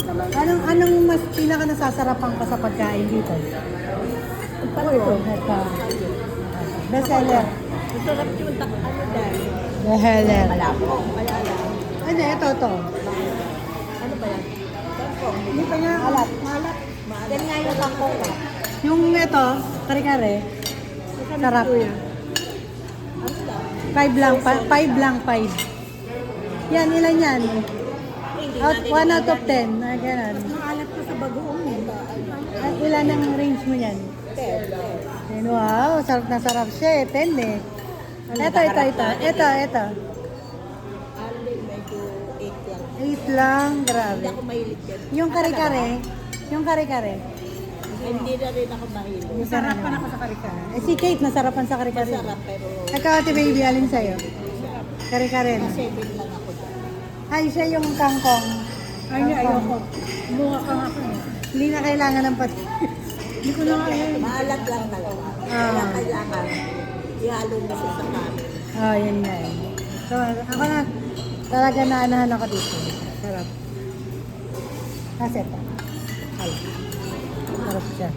Anong mas pinaka nasasarapan ka sa pagkain dito? Ito. Best seller. Masarap yung ano dahil. Best seller. Malabo. Malala. Ano, ito. Ano ba yan? Tangkong. Hindi pa nga. Malat. Malat. Yan nga yung tangkong ka. Yung ito, kare-kare. Sarap. Ano lang? 5 lang, 5. Yan, ilan yan? Hindi 1 out of 10. Ganun. Maalat ko sa bagoong nito. Ilan ang range mo yan? 10. Wow, sarap na sarap siya eh. 10 eh. Ito. Alin, medyo 8 lang. 8 lang, grabe. Hindi ako mahilig yan. Yung kare-kare, Hindi na rin ako mahilig. Masarapan ako sa kare-kare. Eh si Kate, nasarapan sa kare-kare. Masarap pero Ikaw, Ate Baby, alin sa'yo? Kare-kare na. 7 lang ako dyan. Ay, siya yung kangkong. Ay, hindi, ayoko. Bunga ka nga ako eh. Hindi na kailangan ng pati. Hindi ko na kaya. Maalat lang talaga. Kaya kailangan ihalo mo siya sa kanin. Yun nga eh. So, ako na, talaga naanahan ako dito. Sarap. Kasi ito. Ay. Sarap siya.